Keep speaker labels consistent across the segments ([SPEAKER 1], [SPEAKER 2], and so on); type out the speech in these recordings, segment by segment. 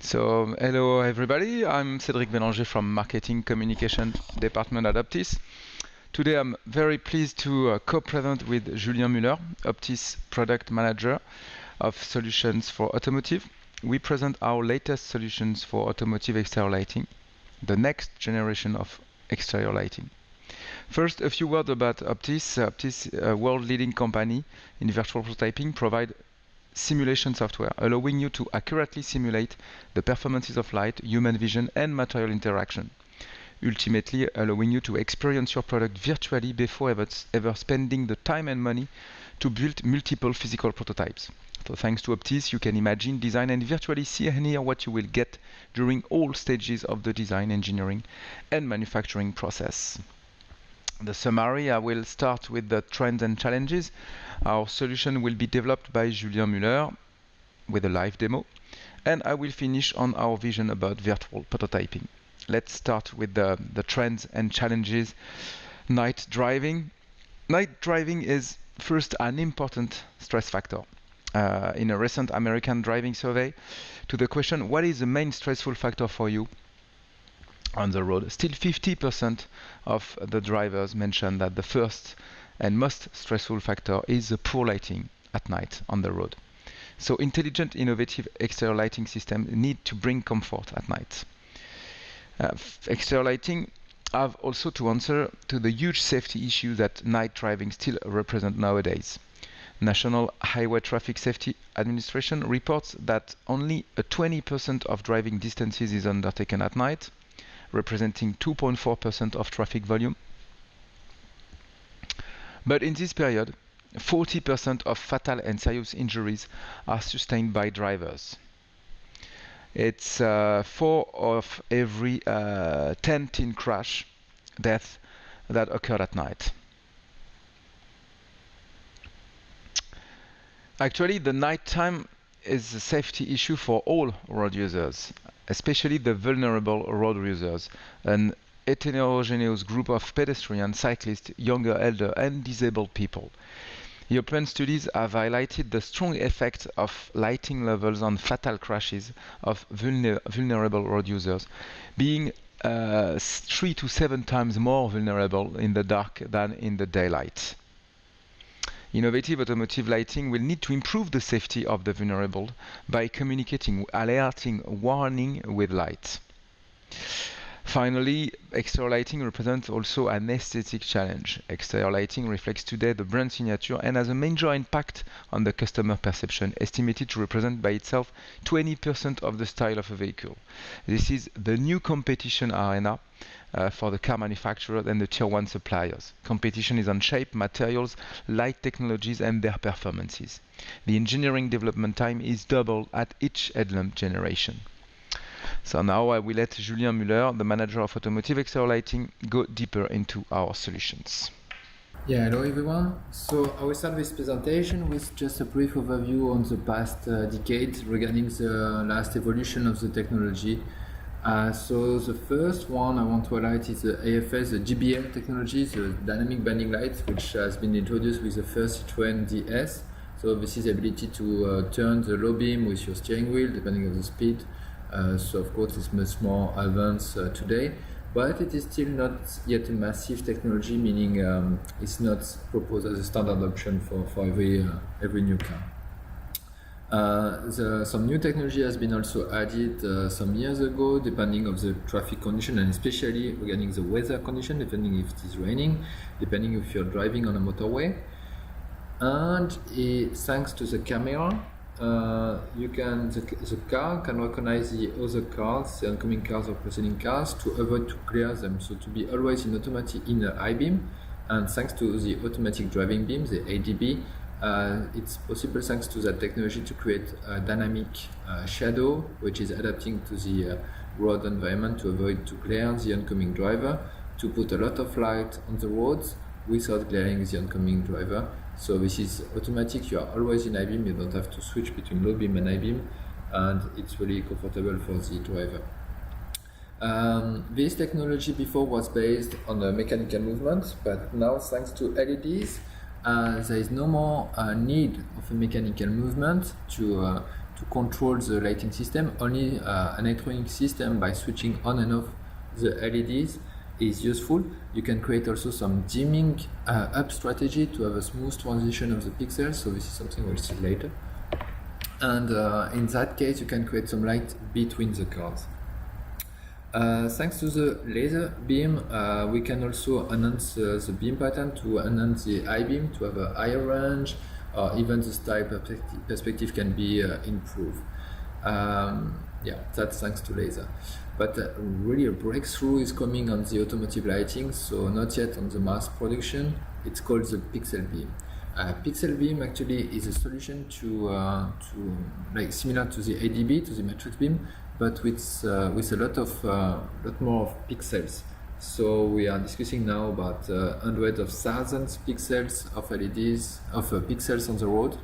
[SPEAKER 1] So, hello everybody, I'm Cédric Bellanger from Marketing Communication Department at OPTIS. Today I'm very pleased to co-present with Julien Muller, OPTIS Product Manager of Solutions for Automotive. We present our latest solutions for automotive exterior lighting, the next generation of exterior lighting. First, a few words about OPTIS. OPTIS, a world-leading company in virtual prototyping, provide simulation software, allowing you to accurately simulate the performances of light, human vision, and material interaction, ultimately allowing you to experience your product virtually before ever spending the time and money to build multiple physical prototypes. So thanks to OPTIS, you can imagine, design, and virtually see and hear what you will get during all stages of the design, engineering, and manufacturing process. The summary, I will start with the trends and challenges. Our solution will be developed by Julien Muller with a live demo, and I will finish on our vision about virtual prototyping. Let's start with the trends and challenges. Night driving. Night driving is first an important stress factor. In a recent American driving survey, to the question, what is the main stressful factor for you on the road? Still 50% of the drivers mention that the first and most stressful factor is the poor lighting at night on the road. So intelligent, innovative exterior lighting systems need to bring comfort at night. Exterior lighting have also to answer to the huge safety issues that night driving still represent nowadays. National Highway Traffic Safety Administration reports that only 20% of driving distances is undertaken at night, representing 2.4% of traffic volume. But in this period, 40% of fatal and serious injuries are sustained by drivers. It's 4 of every 10 teen crash deaths that occurred at night. Actually, the nighttime is a safety issue for all road users, especially the vulnerable road users, an heterogeneous group of pedestrians, cyclists, younger, elder, and disabled people. European studies have highlighted the strong effect of lighting levels on fatal crashes of vulnerable road users, being 3 to 7 times more vulnerable in the dark than in the daylight. Innovative automotive lighting will need to improve the safety of the vulnerable by communicating, alerting, warning with light. Finally, exterior lighting represents also an aesthetic challenge. Exterior lighting reflects today the brand signature and has a major impact on the customer perception, estimated to represent by itself 20% of the style of a vehicle. This is the new competition arena for the car manufacturers and the tier 1 suppliers. Competition is on shape, materials, light technologies, and their performances. The engineering development time is double at each headlamp generation. So now I will let Julien Muller, the manager of automotive exterior lighting, go deeper into our solutions.
[SPEAKER 2] Yeah, hello everyone. So I will start this presentation with just a brief overview on the past decade regarding the last evolution of the technology. So the first one I want to highlight is the AFS, the GBL technology, the dynamic banding light, which has been introduced with the first Citroën DS. So this is the ability to turn the low beam with your steering wheel depending on the speed. So of course it's much more advanced today, but it is still not yet a massive technology, meaning it's not proposed as a standard option for every new car. Some new technology has been also added some years ago, depending on the traffic condition, and especially regarding the weather condition, depending if it is raining, depending if you're driving on a motorway. And thanks to the camera, the car can recognize the other cars, the oncoming cars or preceding cars, to avoid to clear them, so to be always in automatic in the high beam. And thanks to the automatic driving beam, the ADB, it's possible thanks to that technology to create a dynamic shadow, which is adapting to the road environment to avoid to glare the oncoming driver, to put a lot of light on the roads without glaring the oncoming driver. So this is automatic, you are always in high beam, you don't have to switch between low beam and high beam, and it's really comfortable for the driver. This technology before was based on a mechanical movement, but now thanks to LEDs, there is no more need of a mechanical movement to to control the lighting system. Only an electronic system by switching on and off the LEDs is useful. You can create also some dimming up strategy to have a smooth transition of the pixels. So this is something we'll see later. And in that case, you can create some light between the cards. Thanks to the laser beam, we can also enhance the beam pattern to enhance the I-beam to have a higher range, or even the style perspective can be improved. Yeah, that's thanks to laser. But really a breakthrough is coming on the automotive lighting, so not yet on the mass production. It's called the pixel beam. Pixel beam actually is a solution to like similar to the ADB, to the matrix beam, but with a lot more of pixels. So we are discussing now about hundreds of thousands pixels of LEDs, of pixels on the road,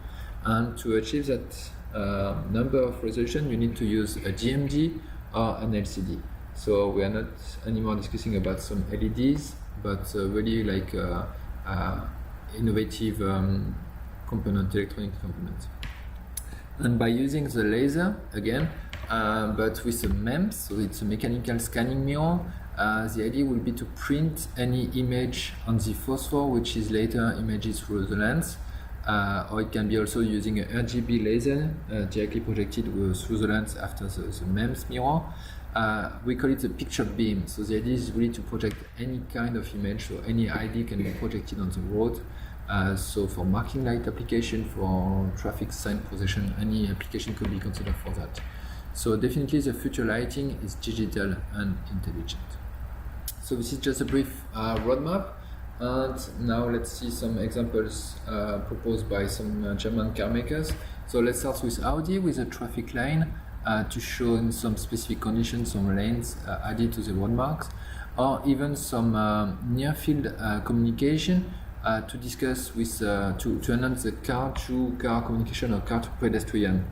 [SPEAKER 2] and to achieve that number of resolution, you need to use a GMD or an LCD. So we are not anymore discussing about some LEDs, but really like innovative component, electronic components. And by using the laser again, but with a MEMS, so it's a mechanical scanning mirror, the idea will be to print any image on the phosphor, which is later imaged through the lens. Or it can be also using a RGB laser directly projected through the lens after the MEMS mirror. We call it the picture beam. So the idea is really to project any kind of image, so any ID can be projected on the road. So for marking light application, for traffic sign position, any application could be considered for that. So definitely the future lighting is digital and intelligent. So this is just a brief roadmap. And now let's see some examples proposed by some German car makers. So let's start with Audi with a traffic line to show in some specific conditions some lanes added to the road marks, or even some near-field communication to discuss with to enhance the car-to-car communication or car-to-pedestrian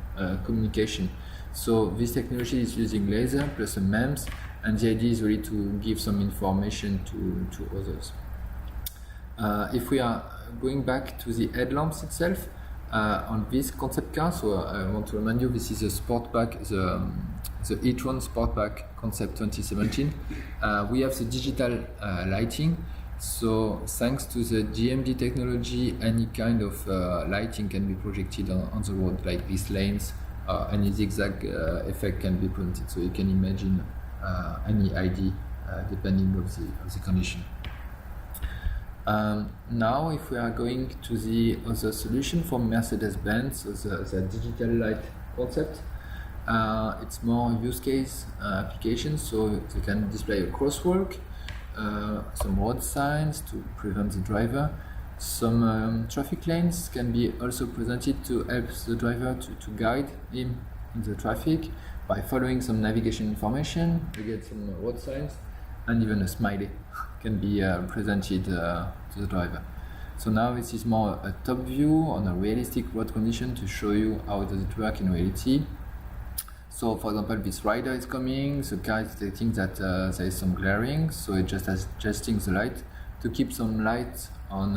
[SPEAKER 2] communication. So this technology is using laser plus a MEMS, and the idea is really to give some information to others. If we are going back to the headlamps itself, on this concept car, so I want to remind you, this is a Sportback, the e-tron Sportback Concept 2017. We have the digital lighting, so thanks to the GMD technology, any kind of lighting can be projected on the road, like these lanes, any zigzag effect can be printed, so you can imagine any ID depending of the condition. Now, if we are going to the other solution from Mercedes-Benz, so the digital light concept, it's more use case application, so they can display a crosswalk, some road signs to prevent the driver. Some traffic lanes can be also presented to help the driver to guide him in the traffic by following some navigation information. You get some road signs, and even a smiley can be presented to the driver. So now this is more a top view on a realistic road condition to show you how does it work in reality. So for example, this rider is coming, the car is detecting that there is some glaring, so it just adjusting the light to keep some light on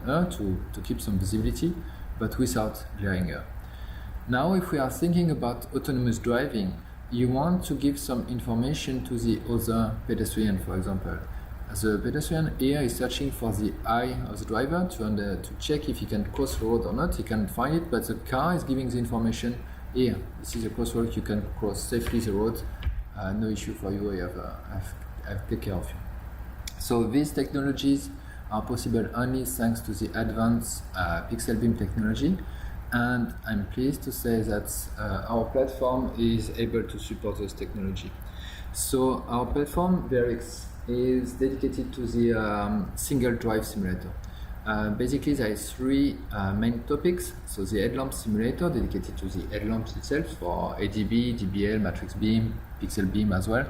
[SPEAKER 2] her to keep some visibility, but without glaring her. Now if we are thinking about autonomous driving, you want to give some information to the other pedestrian, for example. The pedestrian here is searching for the eye of the driver to check if he can cross the road or not. He can find it, but the car is giving the information here. This is a crosswalk, you can cross safely the road. No issue for you, I have take care of you. So these technologies are possible only thanks to the advanced pixel beam technology. And I'm pleased to say that our platform is able to support this technology. So our platform, VRX, is dedicated to the single drive simulator. Basically, there is three main topics. So the headlamp simulator, dedicated to the headlamps itself for ADB, DBL, matrix beam, pixel beam as well.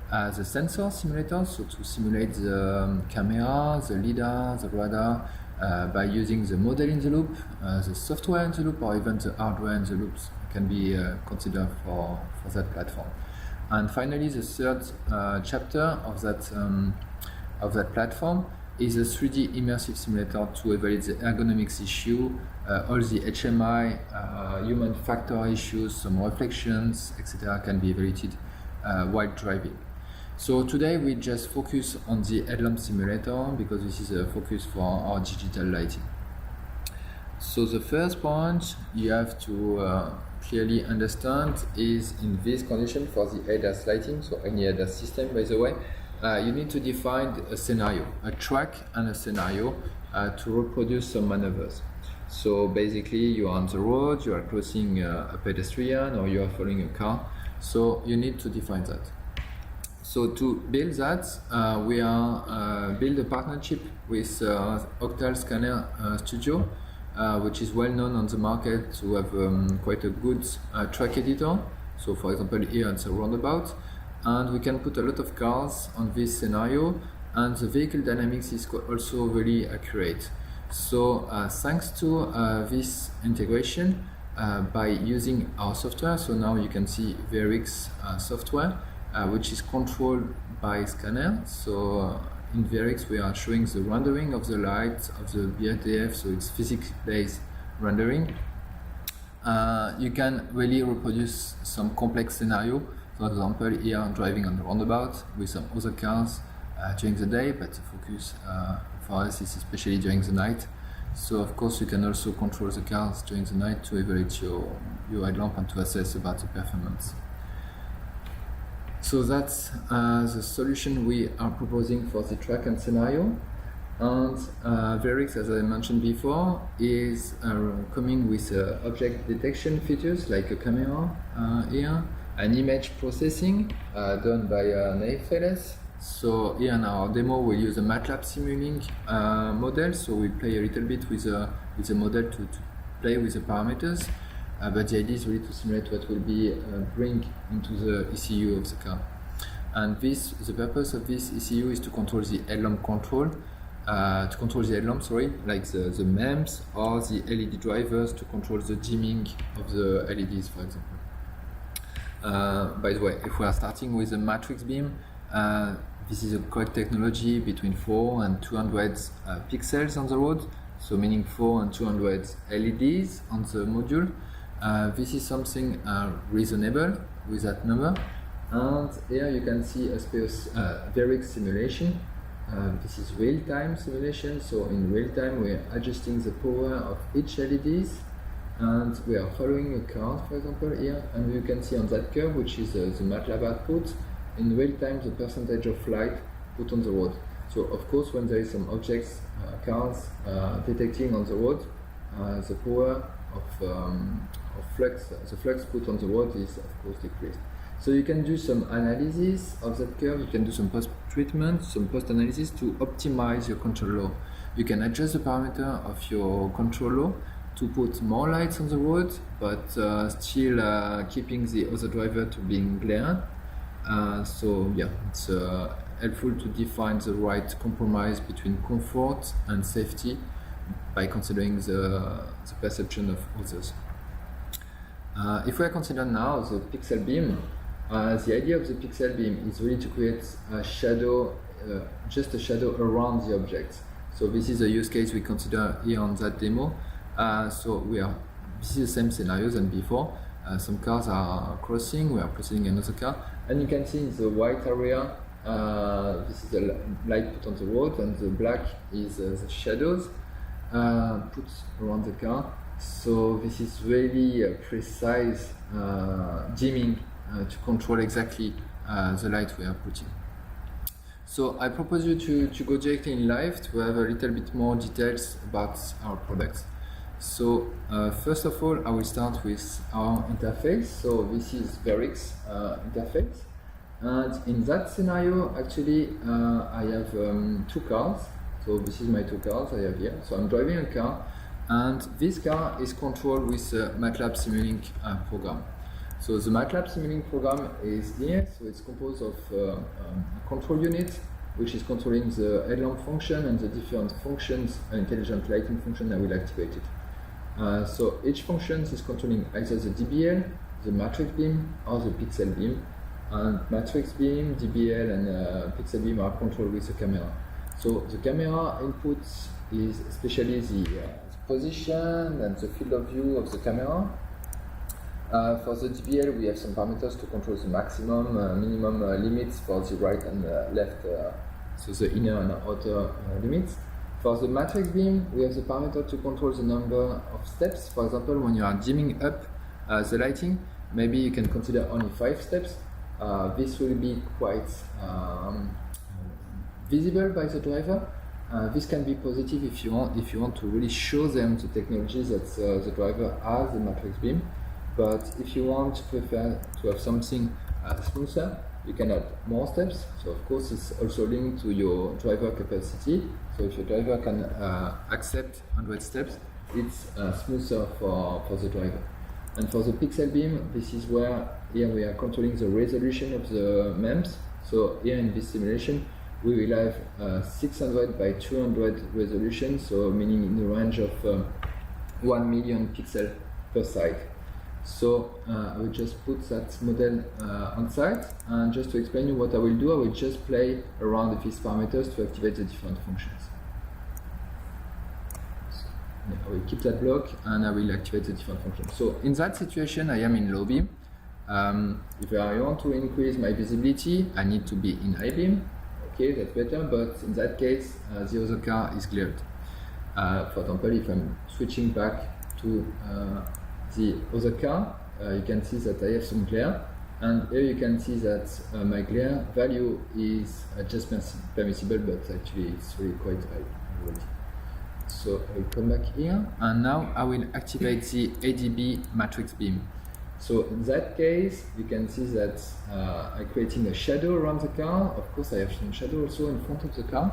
[SPEAKER 2] The sensor simulator, so to simulate the camera, the LiDAR, the radar, by using the model in the loop, the software in the loop, or even the hardware in the loops can be considered for that platform. And finally, the third chapter of that platform is a 3D immersive simulator to evaluate the ergonomics issue, all the HMI, human factor issues, some reflections, etc. can be evaluated while driving. So today we just focus on the headlamp simulator because this is a focus for our digital lighting. So the first point you have to clearly understand is in this condition for the ADAS lighting, so any ADAS system by the way, you need to define a scenario, a track and a scenario to reproduce some maneuvers. So basically you are on the road, you are crossing a pedestrian or you are following a car, so you need to define that. So to build that, we are build a partnership with OPTIS Scanner Studio, which is well known on the market to have quite a good track editor. So for example here it's a roundabout, and we can put a lot of cars on this scenario, and the vehicle dynamics is also really accurate. So thanks to this integration by using our software, so now you can see VRX software, which is controlled by scanner. So in VRX we are showing the rendering of the light of the BRTF, so it's physics-based rendering. You can really reproduce some complex scenario. For example, here I'm driving on the roundabout with some other cars during the day, but the focus for us is especially during the night. So of course you can also control the cars during the night to evaluate your headlamp and to assess about the performance. So that's the solution we are proposing for the track and scenario. And VRX, as I mentioned before, is coming with object detection features like a camera here, an image processing done by AFLS. So here in our demo we use a MATLAB Simulink model, so we play a little bit with the model to play with the parameters. But the idea is really to simulate what will be bring into the ECU of the car. And the purpose of this ECU is to control the headlamp like the MEMS or the LED drivers to control the dimming of the LEDs, for example. By the way, if we are starting with a matrix beam, this is a correct technology between 4 and 200 pixels on the road, so meaning 4 and 200 LEDs on the module. This is something reasonable with that number, and here you can see a VRX simulation. This is real-time simulation, so in real time we are adjusting the power of each LEDs, and we are following a car, for example, here, and you can see on that curve, which is the MATLAB output, in real time the percentage of light put on the road. So of course when there is some objects, cars detecting on the road, the power of flux, the flux put on the road is of course decreased. So you can do some analysis of that curve, you can do some post-treatment, some post-analysis to optimize your control law. You can adjust the parameter of your control law to put more lights on the road, but still keeping the other driver to being glare. So yeah, it's helpful to define the right compromise between comfort and safety by considering the perception of others. If we consider now the pixel beam, the idea of the pixel beam is really to create a shadow, just a shadow around the object. So this is a use case we consider here on that demo. This is the same scenario than before. Some cars are crossing, we are pursuing another car, and you can see in the white area, this is the light put on the road, and the black is the shadows put around the car. So this is really precise dimming to control exactly the light we are putting. So I propose you to go directly in live to have a little bit more details about our products. So first of all, I will start with our interface. So this is VRX interface, and in that scenario, actually, I have two cars. So this is my two cars I have here. So I'm driving a car, and this car is controlled with the MATLAB Simulink program. So the MATLAB Simulink program is here. So it's composed of a control unit, which is controlling the headlamp function and the different functions, intelligent lighting function I will activate it. So each function is controlling either the DBL, the matrix beam, or the pixel beam. And matrix beam, DBL, and pixel beam are controlled with the camera. So the camera input is especially the position and the field of view of the camera. For the DBL, we have some parameters to control the maximum, minimum limits for the right and left, so the inner and outer limits. For the matrix beam, we have the parameter to control the number of steps. For example, when you are dimming up the lighting, maybe you can consider only 5 steps. This will be quite visible by the driver. This can be positive if you want to really show them the technology that the driver has, the matrix beam. But if you prefer to have something smoother, you can add more steps. So of course it's also linked to your driver capacity. So if your driver can accept 100 steps, it's smoother for the driver. And for the pixel beam, this is where here we are controlling the resolution of the MEMS. So here in this simulation, we will have 600 by 200 resolution, so meaning in the range of 1 million pixels per side. So I will just put that model on site, and just to explain you what I will do, I will just play around with these parameters to activate the different functions. So, yeah, I will keep that block and I will activate the different functions. So in that situation, I am in low beam. If I want to increase my visibility, I need to be in high beam. Okay, that's better, but in that case, the other car is glared. For example, if I'm switching back to the other car, you can see that I have some glare, and here you can see that my glare value is just permissible, but actually it's really quite high already. So I will come back here, and now I will activate the ADB matrix beam. So in that case, you can see that I'm creating a shadow around the car. Of course, I have some shadow also in front of the car.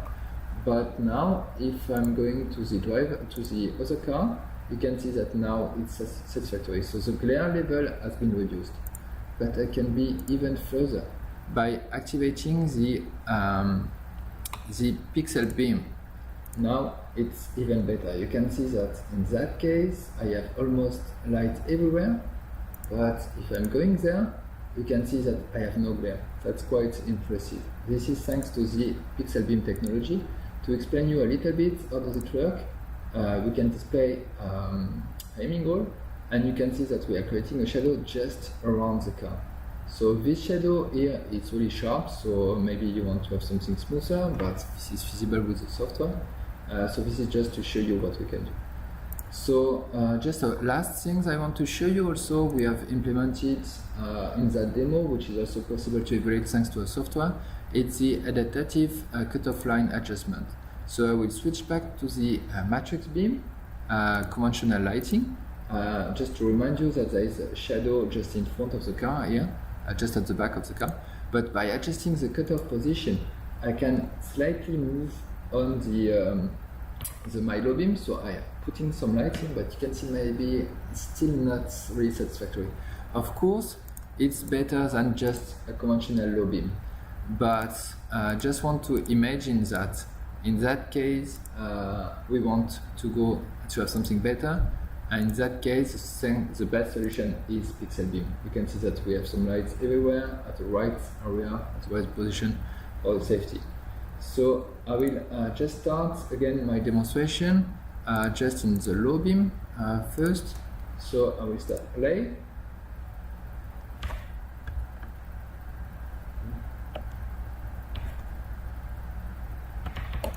[SPEAKER 2] But now, if I'm going to the other car, you can see that now it's satisfactory. So the glare level has been reduced. But I can be even further by activating the pixel beam. Now it's even better. You can see that in that case, I have almost light everywhere. But if I'm going there, you can see that I have no glare. That's quite impressive. This is thanks to the pixel beam technology. To explain you a little bit how does it work, we can display aiming goal, and you can see that we are creating a shadow just around the car. So this shadow here is really sharp, so maybe you want to have something smoother, but this is feasible with the software. So this is just to show you what we can do. So just last things I want to show you also, we have implemented in that demo, which is also possible to evaluate thanks to a software, it's the adaptive cutoff line adjustment. So I will switch back to the matrix beam, conventional lighting, just to remind you that there is a shadow just in front of the car here, just at the back of the car. But by adjusting the cutoff position, I can slightly move on the my low beam, so I am putting some lighting, but you can see maybe it's still not really satisfactory. Of course, it's better than just a conventional low beam, but just want to imagine that in that case, we want to have something better, and in that case, the best solution is pixel beam. You can see that we have some lights everywhere at the right area, at the right position for the safety. So I will just start again my demonstration just in the low beam first. So I will start play.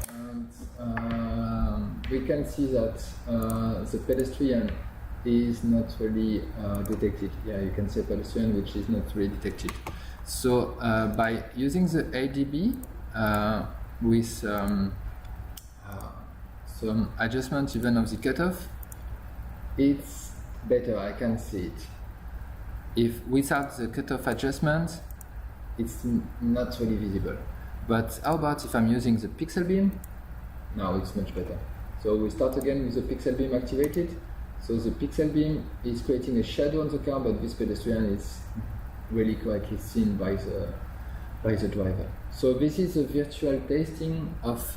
[SPEAKER 2] And we can see that the pedestrian is not really detected. Yeah, you can see a pedestrian which is not really detected. So by using the ADB, with some adjustment even of the cutoff, it's better, I can see it. If without the cutoff adjustment, it's not really visible. But how about if I'm using the pixel beam? Now it's much better. So we start again with the pixel beam activated. So the pixel beam is creating a shadow on the car, but this pedestrian is really correctly seen by the driver. So this is a virtual testing of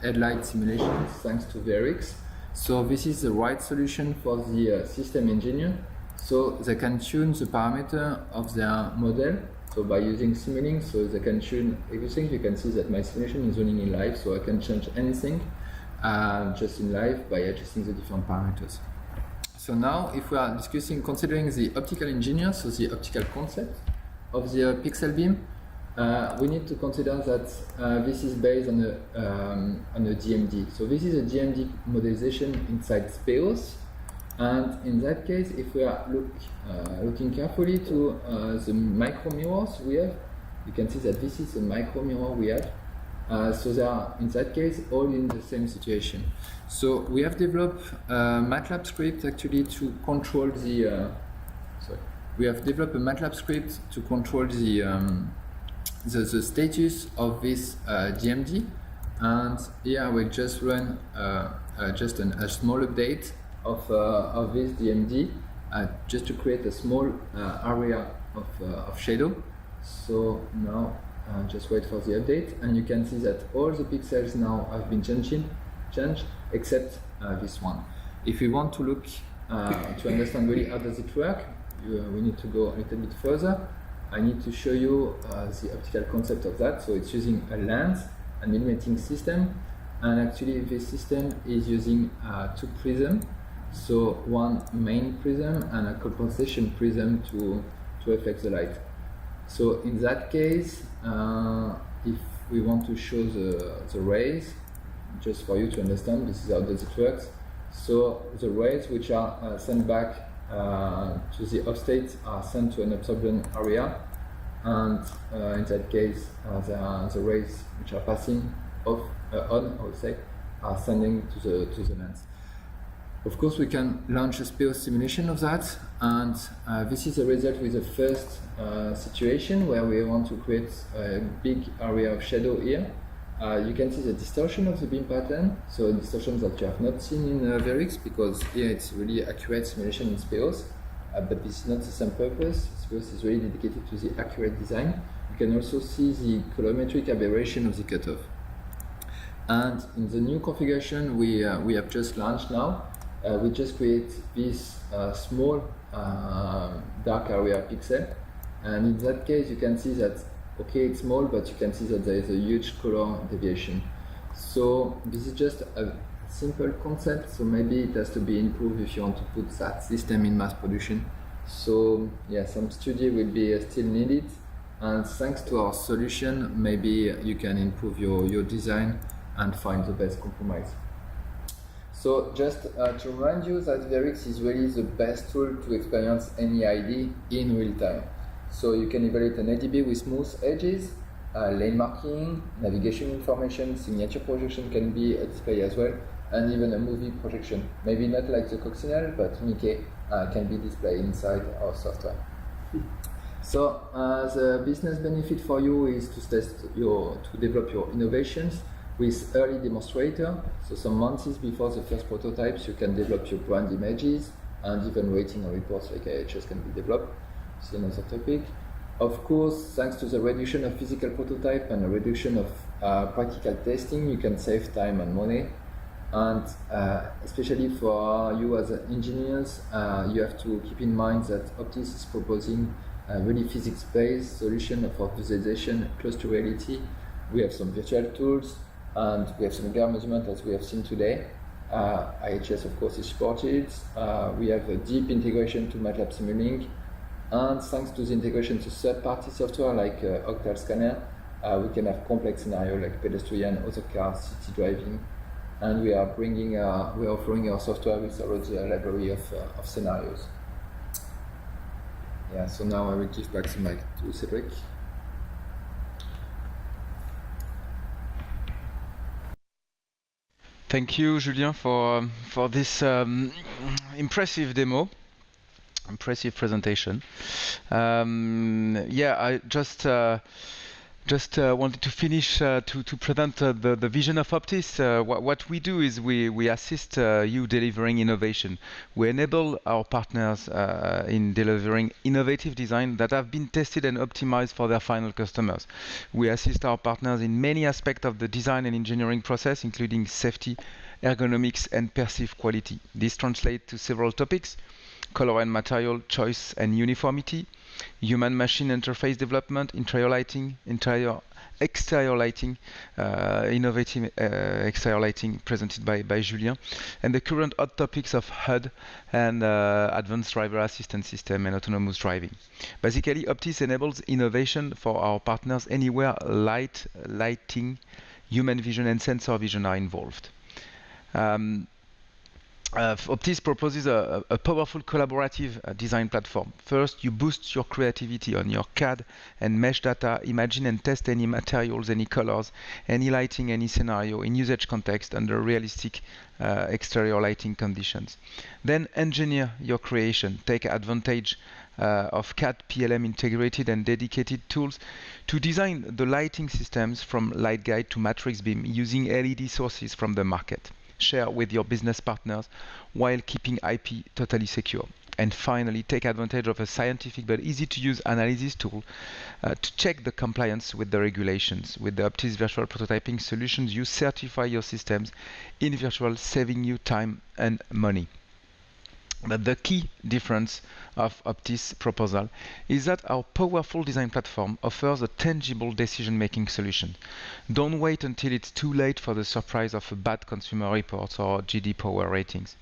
[SPEAKER 2] headlight simulations thanks to VRX. So this is the right solution for the system engineer. So they can tune the parameter of their model So by using Simulink, so they can tune everything. You can see that my simulation is running in live, so I can change anything just in live by adjusting the different parameters. So now, if we are considering the optical engineer, so the optical concept of the pixel beam, we need to consider that this is based on a DMD. So this is a DMD modelization inside Speos. And in that case, if we are looking carefully to the micro mirrors we have, you can see that this is a micro mirror we have. So they are, in that case, all in the same situation. So we have developed a MATLAB script actually to control the. We have developed a MATLAB script to control the status of this DMD, and here we just run just a small update of this DMD just to create a small area of shadow. So now just wait for the update, and you can see that all the pixels now have been changed except this one. If we want to look to understand really how does it work, we need to go a little bit further. I need to show you the optical concept of that. So it's using a lens, an illuminating system, and actually this system is using two prisms. So one main prism and a compensation prism to affect the light. So in that case, if we want to show the rays, just for you to understand, this is how does it works. So the rays which are sent back to the offstate are sent to an absorption area, and in that case the rays which are passing on, I would say, are sending to the lens. Of course, we can launch a Speos simulation of that, and this is a result with the first situation where we want to create a big area of shadow here. You can see the distortion of the beam pattern, so distortions that you have not seen in Verix, because here it's really accurate simulation in Speos, but this is not the same purpose. Speos is really dedicated to the accurate design. You can also see the colorimetric aberration of the cutoff. And in the new configuration we have just launched now, we just create this small dark area pixel, and in that case you can see that okay, it's small, but you can see that there is a huge color deviation. So this is just a simple concept, so maybe it has to be improved if you want to put that system in mass production. So yeah, some study will be still needed, and thanks to our solution, maybe you can improve your design and find the best compromise. So just to remind you that Verix is really the best tool to experience any ID in real time. So you can evaluate an ADB with smooth edges, lane marking, navigation information, signature projection can be a display as well, and even a movie projection. Maybe not like the coccinelle, but Mickey can be displayed inside our software. So the business benefit for you is to develop your innovations with early demonstrator. So some months before the first prototypes, you can develop your brand images, and even rating and reports like IHS can be developed. It's another topic. Of course, thanks to the reduction of physical prototype and a reduction of practical testing, you can save time and money. And especially for you as engineers, you have to keep in mind that OPTIS is proposing a really physics-based solution for visualization close to reality. We have some virtual tools, and we have some glare measurement as we have seen today. IHS, of course, is supported. We have a deep integration to MATLAB Simulink. And thanks to the integration to third-party software like Octal Scanner, we can have complex scenarios like pedestrian, other cars, city driving, and we are offering our software with already a library of scenarios. Yeah. So now I will give back the mic to Cédric.
[SPEAKER 1] Thank you, Julien, for this impressive demo. Impressive presentation. Yeah, I just wanted to finish to present the vision of OPTIS. What we do is we assist you delivering innovation. We enable our partners in delivering innovative design that have been tested and optimized for their final customers. We assist our partners in many aspects of the design and engineering process, including safety, ergonomics, and perceived quality. This translates to several topics: color and material choice and uniformity, human-machine interface development, interior lighting, exterior lighting, innovative exterior lighting presented by Julien, and the current hot topics of HUD and advanced driver assistance system and autonomous driving. Basically, OPTIS enables innovation for our partners anywhere lighting, human vision and sensor vision are involved. OPTIS proposes a powerful collaborative design platform. First, you boost your creativity on your CAD and mesh data, imagine and test any materials, any colors, any lighting, any scenario in usage context under realistic exterior lighting conditions. Then engineer your creation. Take advantage of CAD PLM integrated and dedicated tools to design the lighting systems from light guide to matrix beam using LED sources from the market. Share with your business partners while keeping IP totally secure. And finally, take advantage of a scientific but easy to use analysis tool to check the compliance with the regulations. With the OPTIS virtual prototyping solutions, you certify your systems in virtual, saving you time and money. But the key difference of OPTIS proposal is that our powerful design platform offers a tangible decision-making solution. Don't wait until it's too late for the surprise of a bad consumer reports or GD Power ratings.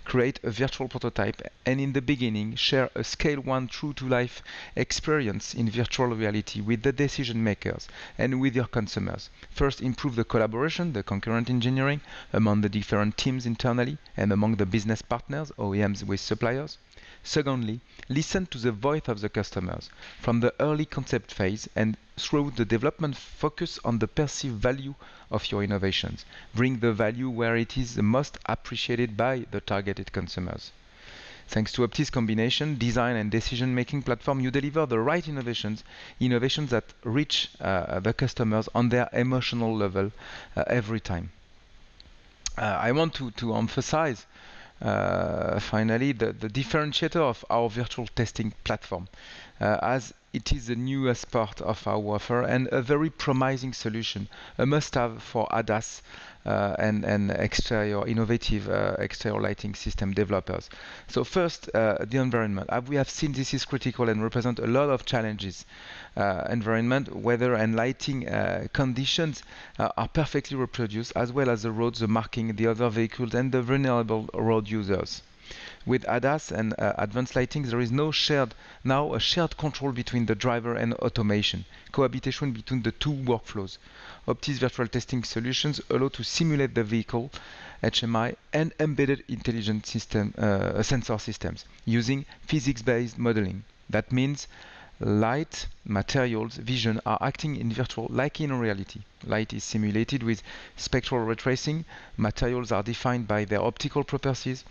[SPEAKER 1] Create a virtual prototype and in the beginning share a scale 1 true to life experience in virtual reality with the decision makers and with your consumers. First, improve the collaboration, the concurrent engineering among the different teams internally and among the business partners, OEMs with suppliers. Secondly, listen to the voice of the customers from the early concept phase and through the development focus on the perceived value of your innovations. Bring the value where it is the most appreciated by the targeted consumers. Thanks to OPTIS combination, design and decision-making platform, you deliver the right innovations that reach the customers on their emotional level every time. I want to emphasize finally the differentiator of our virtual testing platform, as it is the newest part of our offer and a very promising solution, a must-have for ADAS and innovative exterior lighting system developers. So first, the environment. As we have seen, this is critical and represent a lot of challenges. Environment, weather and lighting conditions are perfectly reproduced, as well as the roads, the marking, the other vehicles and the vulnerable road users. With ADAS and advanced lighting, there is now a shared control between the driver and automation, cohabitation between the two workflows. OPTIS virtual testing solutions allow to simulate the vehicle, HMI, and embedded intelligent system, sensor systems using physics-based modeling. That means light, materials, vision are acting in virtual like in reality. Light is simulated with spectral ray tracing. Materials are defined by their optical properties.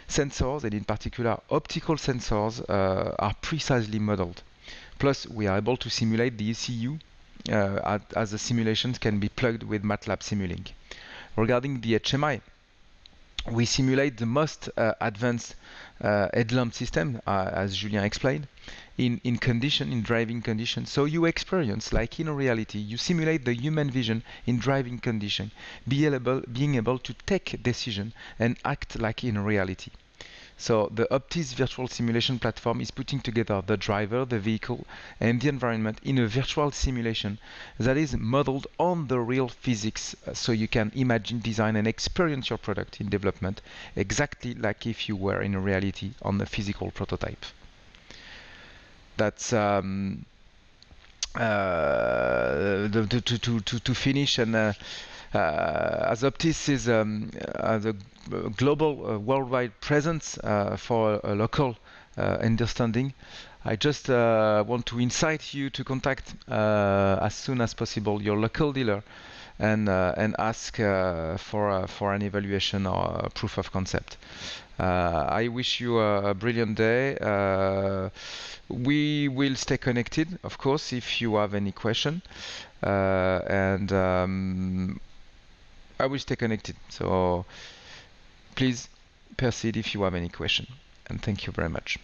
[SPEAKER 1] Sensors, and in particular optical sensors, are precisely modeled. Plus, we are able to simulate the ECU as the simulations can be plugged with MATLAB Simulink. Regarding the HMI, we simulate the most advanced headlamp system, as Julien explained, in driving conditions. So you experience, like in reality, you simulate the human vision in driving condition, being able to take decision and act like in reality. So the OPTIS virtual simulation platform is putting together the driver, the vehicle, and the environment in a virtual simulation that is modeled on the real physics, so you can imagine, design, and experience your product in development exactly like if you were in reality on a physical prototype. That's to finish, and as OPTIS is the global worldwide presence for a local understanding, I just want to incite you to contact as soon as possible your local dealer and ask for an evaluation or a proof of concept. I wish you a brilliant day. We will stay connected, of course, if you have any question, and I will stay connected. So please proceed if you have any question, and thank you very much.